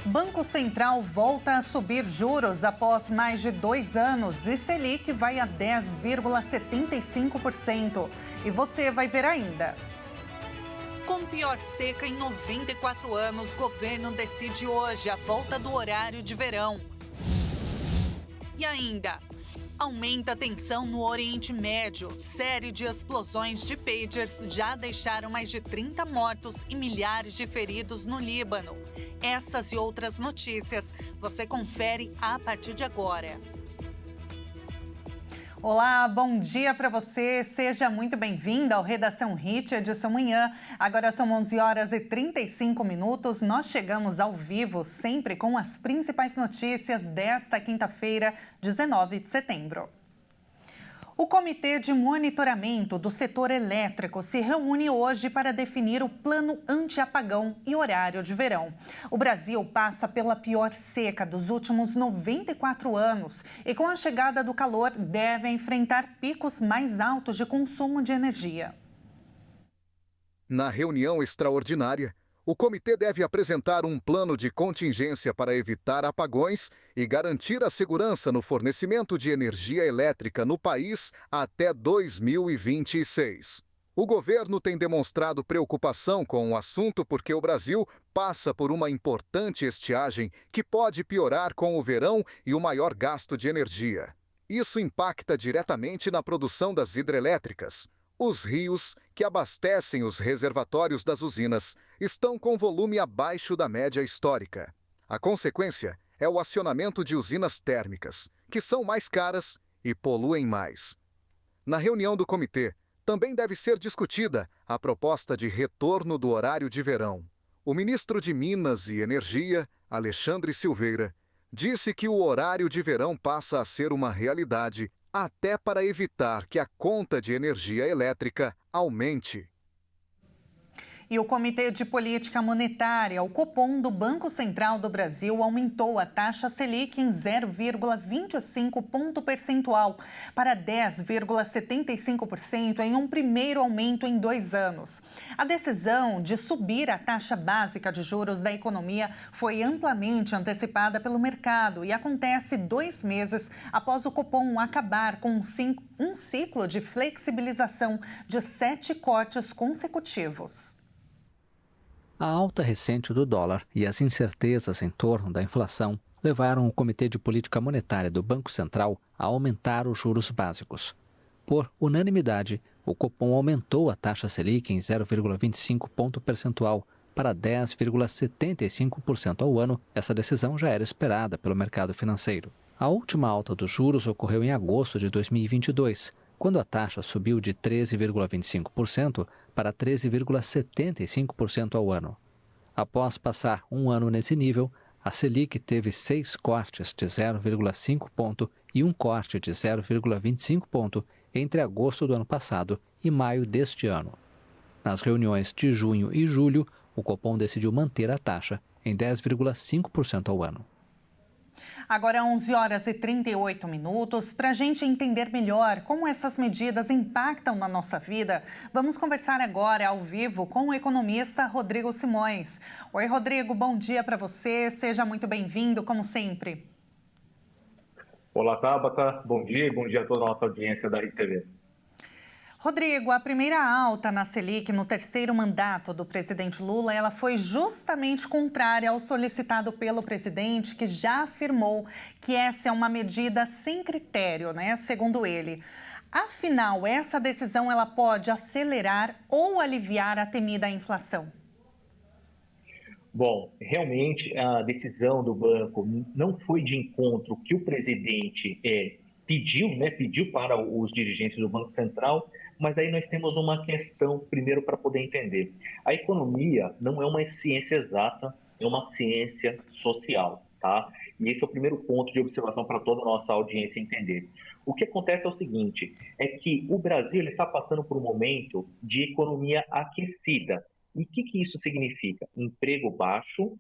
Banco Central volta a subir juros após mais de 2 anos e Selic vai a 10,75%. E você vai ver ainda. Com pior seca em 94 anos, governo decide hoje a volta do horário de verão. E ainda, aumenta a tensão no Oriente Médio. Série de explosões de pagers já deixaram mais de 30 mortos e milhares de feridos no Líbano. Essas e outras notícias você confere a partir de agora. Olá, bom dia para você. Seja muito bem-vindo ao Redação Hit, edição manhã. Agora são 11 horas e 35 minutos. Nós chegamos ao vivo, sempre com as principais notícias desta quinta-feira, 19 de setembro. O Comitê de Monitoramento do Setor Elétrico se reúne hoje para definir o plano anti-apagão e horário de verão. O Brasil passa pela pior seca dos últimos 94 anos e, com a chegada do calor, deve enfrentar picos mais altos de consumo de energia. Na reunião extraordinária, o comitê deve apresentar um plano de contingência para evitar apagões e garantir a segurança no fornecimento de energia elétrica no país até 2026. O governo tem demonstrado preocupação com o assunto porque o Brasil passa por uma importante estiagem que pode piorar com o verão e o maior gasto de energia. Isso impacta diretamente na produção das hidrelétricas. Os rios, que abastecem os reservatórios das usinas, estão com volume abaixo da média histórica. A consequência é o acionamento de usinas térmicas, que são mais caras e poluem mais. Na reunião do comitê, também deve ser discutida a proposta de retorno do horário de verão. O ministro de Minas e Energia, Alexandre Silveira, disse que o horário de verão passa a ser uma realidade até para evitar que a conta de energia elétrica aumente. E o Comitê de Política Monetária, o Copom do Banco Central do Brasil, aumentou a taxa Selic em 0,25 ponto percentual para 10,75% em um primeiro aumento em 2 anos. A decisão de subir a taxa básica de juros da economia foi amplamente antecipada pelo mercado e acontece 2 meses após o Copom acabar com um ciclo de flexibilização de 7 cortes consecutivos. A alta recente do dólar e as incertezas em torno da inflação levaram o Comitê de Política Monetária do Banco Central a aumentar os juros básicos. Por unanimidade, o Copom aumentou a taxa Selic em 0,25 ponto percentual para 10,75% ao ano. Essa decisão já era esperada pelo mercado financeiro. A última alta dos juros ocorreu em agosto de 2022, quando a taxa subiu de 13,25% para 13,75% ao ano. Após passar um ano nesse nível, a Selic teve 6 cortes de 0,5 ponto e um corte de 0,25 ponto entre agosto do ano passado e maio deste ano. Nas reuniões de junho e julho, o Copom decidiu manter a taxa em 10,5% ao ano. Agora, 11 horas e 38 minutos. Para a gente entender melhor como essas medidas impactam na nossa vida, vamos conversar agora ao vivo com o economista Rodrigo Simões. Oi, Rodrigo, bom dia para você. Seja muito bem-vindo, como sempre. Olá, Tabata. Bom dia a toda a nossa audiência da RTV. Rodrigo, a primeira alta na Selic no terceiro mandato do presidente Lula, ela foi justamente contrária ao solicitado pelo presidente, que já afirmou que essa é uma medida sem critério, né, segundo ele. Afinal, essa decisão ela pode acelerar ou aliviar a temida inflação? Bom, realmente a decisão do banco não foi de encontro que o presidente pediu para os dirigentes do Banco Central, mas aí nós temos uma questão, primeiro, para poder entender. A economia não é uma ciência exata, é uma ciência social, tá? E esse é o primeiro ponto de observação para toda a nossa audiência entender. O que acontece é o seguinte, é que o Brasil está passando por um momento de economia aquecida. E o que isso significa? Emprego baixo,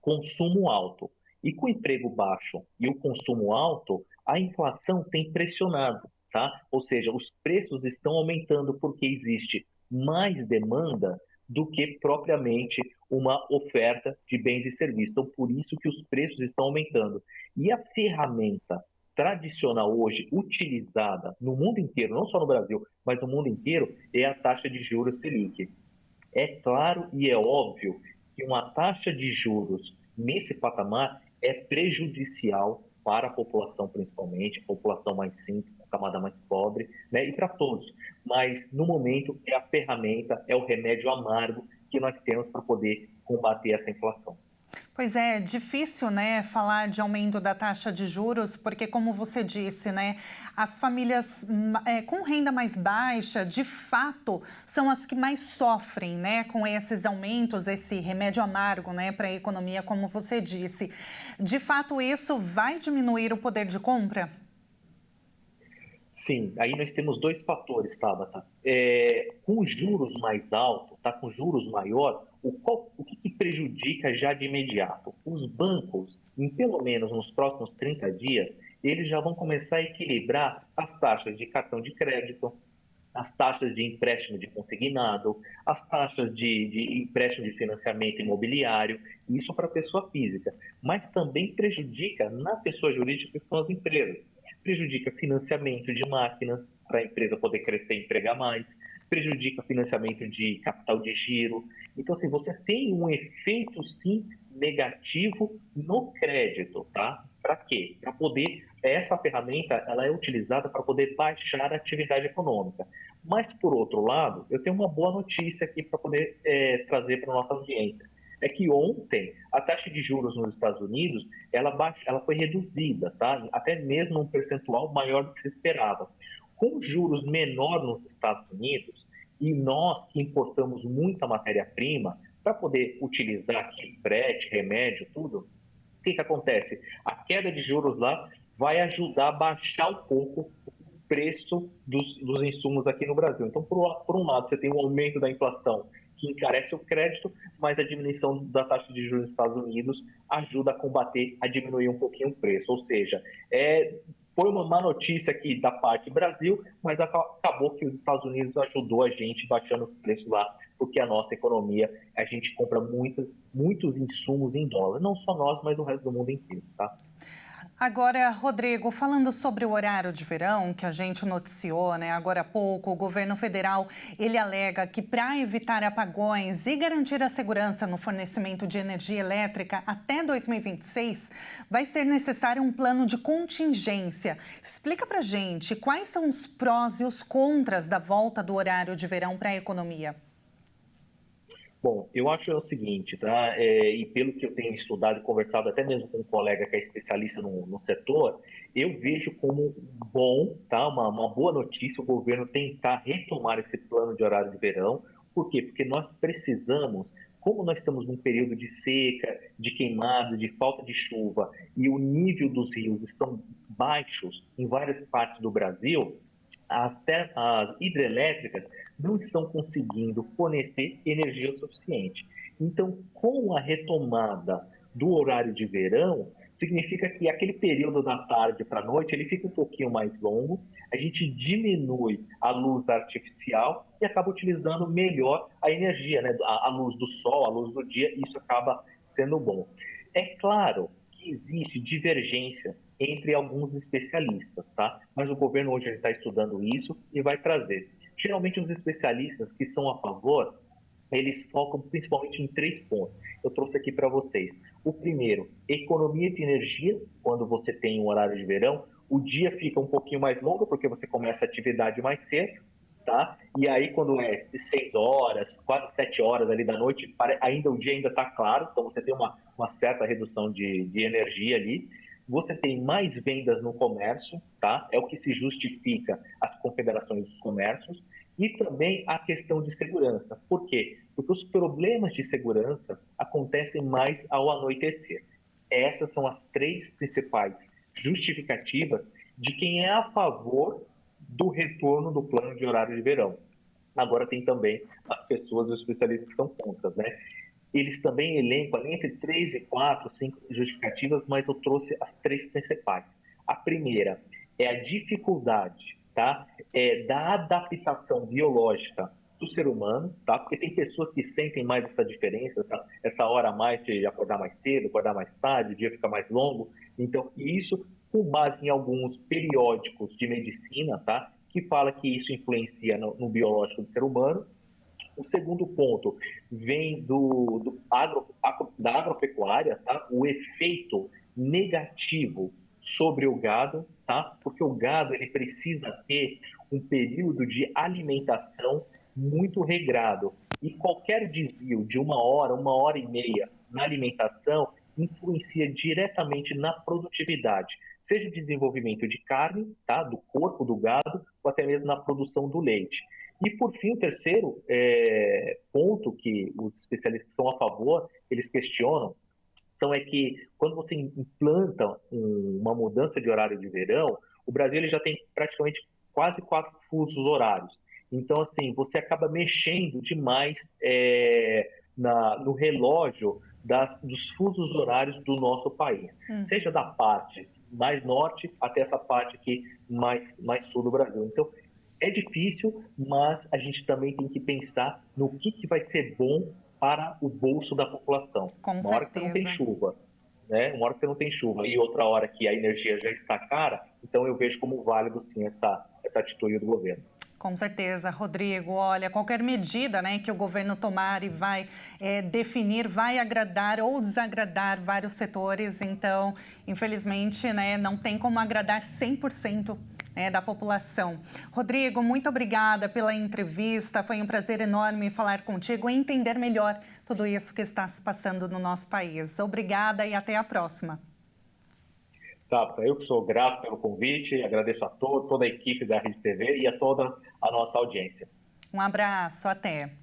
consumo alto. E com o emprego baixo e o consumo alto, a inflação tem pressionado, tá? Ou seja, os preços estão aumentando porque existe mais demanda do que propriamente uma oferta de bens e serviços. Então, por isso que os preços estão aumentando. E a ferramenta tradicional hoje utilizada no mundo inteiro, não só no Brasil, mas no mundo inteiro, é a taxa de juros Selic. É claro e é óbvio que uma taxa de juros nesse patamar é prejudicial para a população, principalmente, a população mais simples, a camada mais pobre, né, e para todos. Mas, no momento, é a ferramenta, é o remédio amargo que nós temos para poder combater essa inflação. Pois é, difícil, né, falar de aumento da taxa de juros, porque como você disse, né, as famílias com renda mais baixa, de fato, são as que mais sofrem, né, com esses aumentos, esse remédio amargo, né, para a economia, como você disse. De fato, isso vai diminuir o poder de compra? Sim, aí nós temos dois fatores, Tabata. Com juros mais altos, tá? Com juros maior, o que prejudica já de imediato? Os bancos, em pelo menos nos próximos 30 dias, eles já vão começar a equilibrar as taxas de cartão de crédito, as taxas de empréstimo de consignado, as taxas de empréstimo de financiamento imobiliário, isso para a pessoa física, mas também prejudica na pessoa jurídica, que são as empresas. Prejudica financiamento de máquinas para a empresa poder crescer e empregar mais, prejudica financiamento de capital de giro. Então, assim, você tem um efeito, sim, negativo no crédito, tá? Para quê? Para poder, essa ferramenta, ela é utilizada para poder baixar a atividade econômica. Mas, por outro lado, eu tenho uma boa notícia aqui para poder trazer para a nossa audiência. É que ontem a taxa de juros nos Estados Unidos ela foi reduzida, tá? Até mesmo um percentual maior do que se esperava. Com juros menor nos Estados Unidos, e nós que importamos muita matéria-prima para poder utilizar aqui frete, remédio, tudo, o que acontece? A queda de juros lá vai ajudar a baixar um pouco o preço dos insumos aqui no Brasil. Então, por um lado, você tem um aumento da inflação que encarece o crédito, mas a diminuição da taxa de juros nos Estados Unidos ajuda a combater, a diminuir um pouquinho o preço. Ou seja, foi uma má notícia aqui da parte do Brasil, mas acabou que os Estados Unidos ajudou a gente baixando os preços lá, porque a nossa economia, a gente compra muitos insumos em dólar. Não só nós, mas o resto do mundo inteiro, tá? Agora, Rodrigo, falando sobre o horário de verão, que a gente noticiou, né, agora há pouco, o governo federal, ele alega que para evitar apagões e garantir a segurança no fornecimento de energia elétrica até 2026, vai ser necessário um plano de contingência. Explica para a gente quais são os prós e os contras da volta do horário de verão para a economia. Bom, eu acho o seguinte, tá? E pelo que eu tenho estudado e conversado até mesmo com um colega que é especialista no setor, eu vejo como bom, tá? Uma boa notícia o governo tentar retomar esse plano de horário de verão. Por quê? Porque nós precisamos, como nós estamos num período de seca, de queimado, de falta de chuva, e o nível dos rios estão baixos em várias partes do Brasil, as hidrelétricas não estão conseguindo fornecer energia o suficiente. Então, com a retomada do horário de verão, significa que aquele período da tarde para a noite ele fica um pouquinho mais longo, a gente diminui a luz artificial e acaba utilizando melhor a energia, né? A luz do sol, a luz do dia, isso acaba sendo bom. É claro que existe divergência entre alguns especialistas, tá? Mas o governo hoje está estudando isso e vai trazer. Geralmente os especialistas que são a favor, eles focam principalmente em 3 pontos. Eu trouxe aqui para vocês. O primeiro, economia de energia, quando você tem um horário de verão, o dia fica um pouquinho mais longo, porque você começa a atividade mais cedo, tá? E aí quando é 6 horas, quase 7 horas ali da noite, o dia ainda está claro, então você tem uma certa redução de energia ali. Você tem mais vendas no comércio, tá? É o que se justifica as confederações dos comércios. E também a questão de segurança. Por quê? Porque os problemas de segurança acontecem mais ao anoitecer. Essas são as 3 principais justificativas de quem é a favor do retorno do plano de horário de verão. Agora tem também as pessoas, os especialistas que são contra, né? Eles também elencam ali entre 3 e 4, 5 justificativas, mas eu trouxe as 3 principais. A primeira é a dificuldade, tá? Da adaptação biológica do ser humano, tá? Porque tem pessoas que sentem mais essa diferença, essa hora a mais de acordar mais cedo, acordar mais tarde, o dia fica mais longo. Então, isso com base em alguns periódicos de medicina, tá? Que fala que isso influencia no biológico do ser humano. O segundo ponto vem da agropecuária, tá? O efeito negativo sobre o gado, tá? Porque o gado ele precisa ter um período de alimentação muito regrado. E qualquer desvio de uma hora e meia na alimentação influencia diretamente na produtividade, seja desenvolvimento de carne, tá? Do corpo do gado, ou até mesmo na produção do leite. E, por fim, o terceiro ponto que os especialistas são a favor, eles questionam, é que quando você implanta uma mudança de horário de verão, o Brasil ele já tem praticamente quase 4 fusos horários. Então, assim, você acaba mexendo demais no relógio dos fusos horários do nosso país. Seja da parte mais norte até essa parte aqui mais sul do Brasil. Então, é difícil, mas a gente também tem que pensar no que vai ser bom para o bolso da população. Com certeza. Uma hora que não tem chuva, né? Uma hora que não tem chuva e outra hora que a energia já está cara, então eu vejo como válido, sim, essa atitude do governo. Com certeza, Rodrigo. Olha, qualquer medida, né, que o governo tomar e vai definir, vai agradar ou desagradar vários setores. Então, infelizmente, né, não tem como agradar 100%. Da população. Rodrigo, muito obrigada pela entrevista. Foi um prazer enorme falar contigo e entender melhor tudo isso que está se passando no nosso país. Obrigada e até a próxima. Tá, eu que sou grato pelo convite, agradeço a toda a equipe da Rede TV e a toda a nossa audiência. Um abraço, até.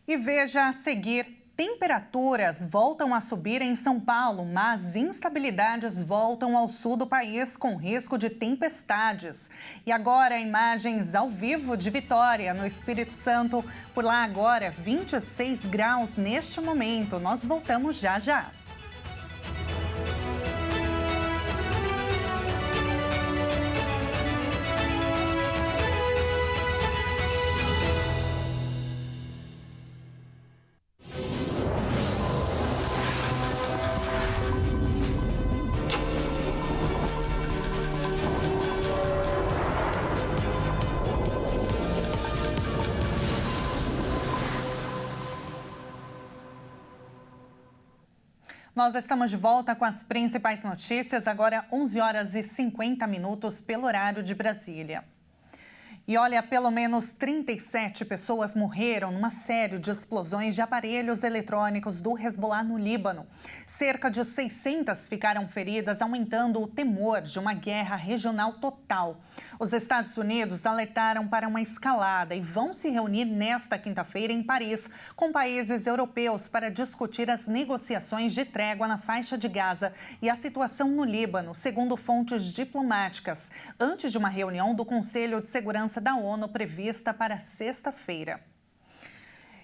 E veja a seguir. Temperaturas voltam a subir em São Paulo, mas instabilidades voltam ao sul do país com risco de tempestades. E agora, imagens ao vivo de Vitória, no Espírito Santo. Por lá agora, 26 graus neste momento. Nós voltamos já já. Nós estamos de volta com as principais notícias, agora 11 horas e 50 minutos pelo horário de Brasília. E olha, pelo menos 37 pessoas morreram numa série de explosões de aparelhos eletrônicos do Hezbollah no Líbano. Cerca de 600 ficaram feridas, aumentando o temor de uma guerra regional total. Os Estados Unidos alertaram para uma escalada e vão se reunir nesta quinta-feira em Paris com países europeus para discutir as negociações de trégua na faixa de Gaza e a situação no Líbano, segundo fontes diplomáticas, antes de uma reunião do Conselho de Segurança da ONU prevista para sexta-feira.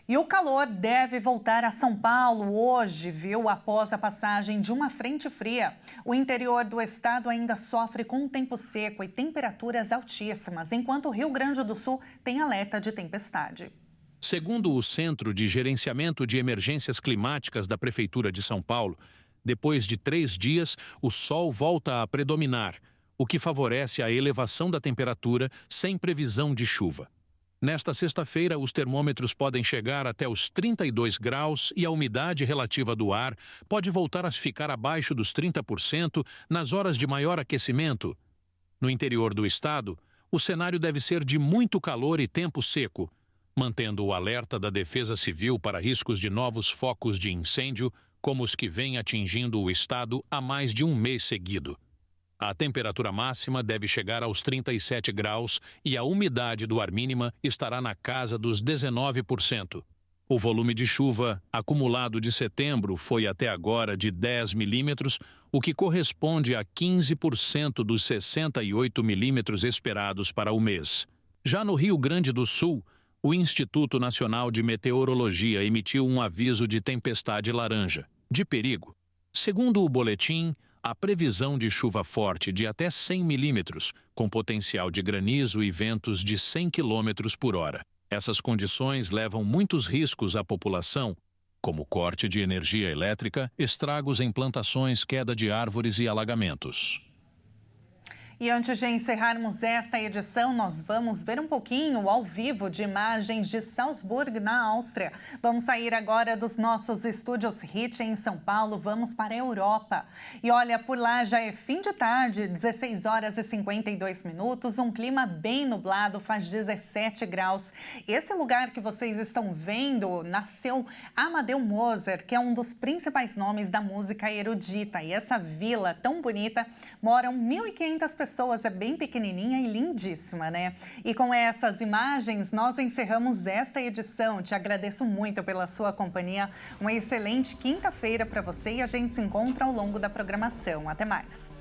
E o calor deve voltar a São Paulo hoje, viu? Após a passagem de uma frente fria. O interior do estado ainda sofre com um tempo seco e temperaturas altíssimas, enquanto o Rio Grande do Sul tem alerta de tempestade. Segundo o Centro de Gerenciamento de Emergências Climáticas da Prefeitura de São Paulo, depois de 3 dias, o sol volta a predominar, o que favorece a elevação da temperatura sem previsão de chuva. Nesta sexta-feira, os termômetros podem chegar até os 32 graus e a umidade relativa do ar pode voltar a ficar abaixo dos 30% nas horas de maior aquecimento. No interior do estado, o cenário deve ser de muito calor e tempo seco, mantendo o alerta da Defesa Civil para riscos de novos focos de incêndio, como os que vêm atingindo o estado há mais de um mês seguido. A temperatura máxima deve chegar aos 37 graus e a umidade do ar mínima estará na casa dos 19%. O volume de chuva acumulado de setembro foi até agora de 10 milímetros, o que corresponde a 15% dos 68 milímetros esperados para o mês. Já no Rio Grande do Sul, o Instituto Nacional de Meteorologia emitiu um aviso de tempestade laranja, de perigo. Segundo o boletim, a previsão de chuva forte de até 100 milímetros, com potencial de granizo e ventos de 100 km por hora. Essas condições levam muitos riscos à população, como corte de energia elétrica, estragos em plantações, queda de árvores e alagamentos. E antes de encerrarmos esta edição, nós vamos ver um pouquinho ao vivo de imagens de Salzburg, na Áustria. Vamos sair agora dos nossos estúdios Hit em São Paulo, vamos para a Europa. E olha, por lá já é fim de tarde, 16 horas e 52 minutos, um clima bem nublado, faz 17 graus. Esse lugar que vocês estão vendo, nasceu Amadeu Moser, que é um dos principais nomes da música erudita. E essa vila tão bonita, moram 1.500 pessoas, é bem pequenininha e lindíssima, né? E com essas imagens, nós encerramos esta edição. Te agradeço muito pela sua companhia. Uma excelente quinta-feira para você e a gente se encontra ao longo da programação. Até mais!